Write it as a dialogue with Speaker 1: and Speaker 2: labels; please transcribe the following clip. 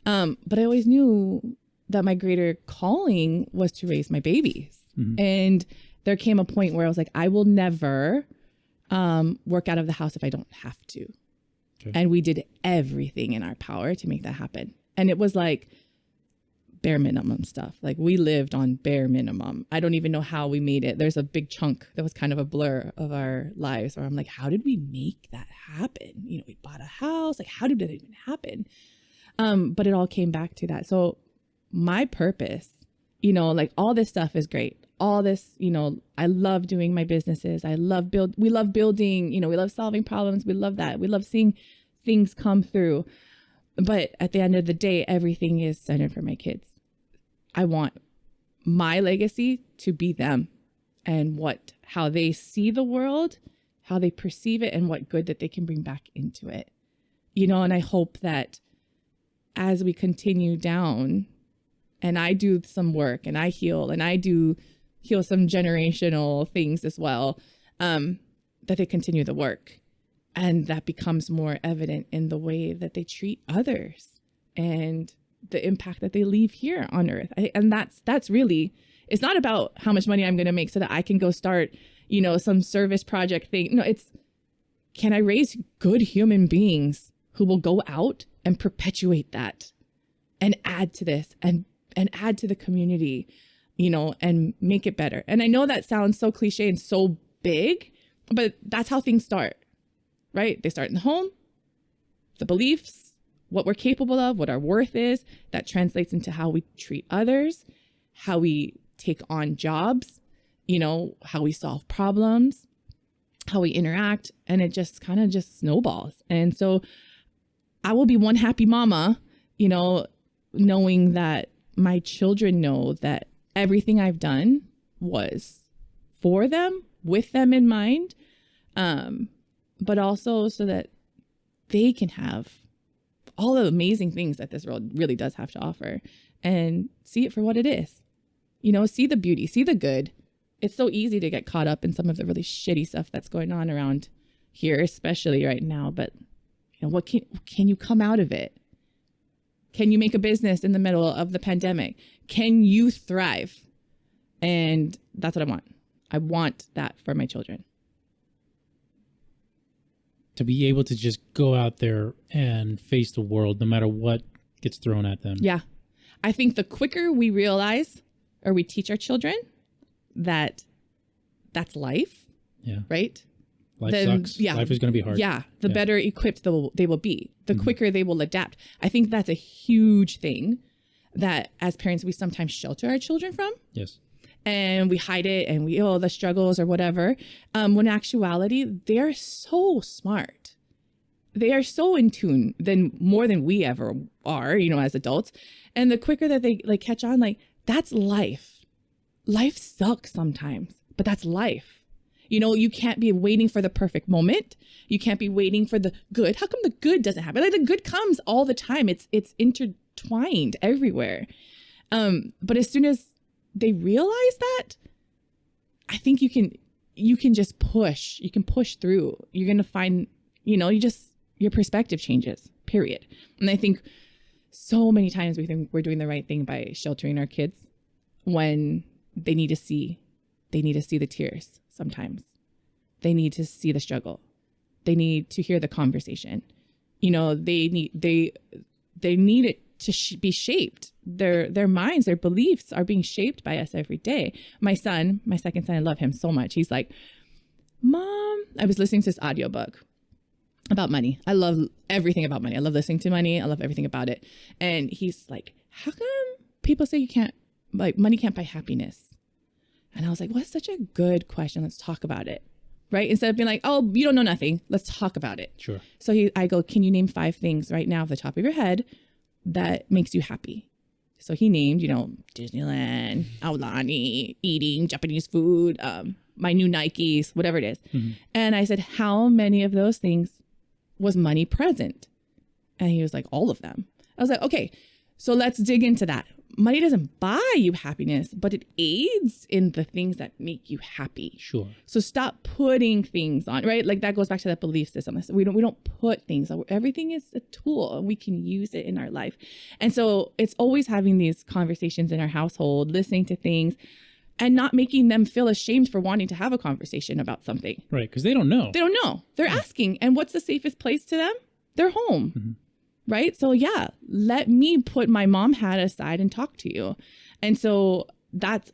Speaker 1: But I always knew that my greater calling was to raise my babies. Mm-hmm. And there came a point where I was like, I will never work out of the house if I don't have to. Okay. And we did everything in our power to make that happen. And it was like bare minimum stuff. Like we lived on bare minimum. I don't even know how we made it. There's a big chunk that was kind of a blur of our lives where I'm like, how did we make that happen? You know, we bought a house. Like, how did that even happen? But it all came back to that. So my purpose, you know, like all this stuff is great. All this, you know, I love doing my businesses. We love building, you know, we love solving problems. We love that. We love seeing things come through. But at the end of the day, everything is centered for my kids. I want my legacy to be them and how they see the world, how they perceive it, and what good that they can bring back into it. You know, and I hope that as we continue down and I do some work and I heal and I do heal some generational things as well, that they continue the work. And that becomes more evident in the way that they treat others and the impact that they leave here on earth. And that's really, it's not about how much money I'm going to make so that I can go start, you know, some service project thing. No, it's, can I raise good human beings who will go out and perpetuate that and add to this and add to the community, you know, and make it better. And I know that sounds so cliche and so big, but that's how things start. Right? They start in the home, the beliefs, what we're capable of, what our worth is. That translates into how we treat others, how we take on jobs, you know, how we solve problems, how we interact. And it just kind of just snowballs. And so I will be one happy mama, you know, knowing that my children know that everything I've done was for them, with them in mind. But also so that they can have all the amazing things that this world really does have to offer and see it for what it is. You know, see the beauty, see the good. It's so easy to get caught up in some of the really shitty stuff that's going on around here, especially right now. But, you know, what can you come out of it? Can you make a business in the middle of the pandemic? Can you thrive? And that's what I want. I want that for my children.
Speaker 2: To be able to just go out there and face the world no matter what gets thrown at them.
Speaker 1: Yeah. I think the quicker we realize or we teach our children that that's life, right?
Speaker 2: Life sucks. Yeah. Life is going to be hard.
Speaker 1: Yeah. The better equipped they will be. The quicker they will adapt. I think that's a huge thing that as parents, we sometimes shelter our children from.
Speaker 2: Yes.
Speaker 1: And we hide it and the struggles or whatever. When in actuality, they're so smart. They are so in tune more than we ever are, you know, as adults. And the quicker that they like catch on, like that's life. Life sucks sometimes, but that's life. You know, you can't be waiting for the perfect moment. You can't be waiting for the good. How come the good doesn't happen? Like the good comes all the time. It's intertwined everywhere. But as soon as they realize that, I think you can just push. You can push through. You're going to find, you know, your perspective changes, period. And I think so many times we think we're doing the right thing by sheltering our kids when they need to see the tears sometimes. They need to see the struggle. They need to hear the conversation. You know, they need it to be shaped. Their minds, their beliefs are being shaped by us every day. My second son, I love him so much. He's like, Mom, I was listening to this audiobook about money. I love everything about money. I love listening to money. I love everything about it. And he's like, how come people say money can't buy happiness? And I was like, well, that's such a good question. Let's talk about it. Right? Instead of being like, oh, you don't know nothing. Let's talk about it.
Speaker 2: Sure.
Speaker 1: So I go, can you name 5 things right now off the top of your head that makes you happy? So he named, you know, Disneyland, Aulani, eating Japanese food, my new Nikes, whatever it is. Mm-hmm. And I said, how many of those things was money present? And he was like, all of them. I was like, okay, so let's dig into that. money doesn't buy you happiness, but it aids in the things that make you happy.
Speaker 2: Sure.
Speaker 1: So stop putting things on, right? Like that goes back to that belief system. We don't put things on. Everything is a tool and we can use it in our life. And so it's always having these conversations in our household, listening to things and not making them feel ashamed for wanting to have a conversation about something.
Speaker 2: Right. Because they don't know.
Speaker 1: They don't know. They're asking. And what's the safest place to them? Their home. Mm-hmm. Right. So yeah, let me put my mom hat aside and talk to you. And so I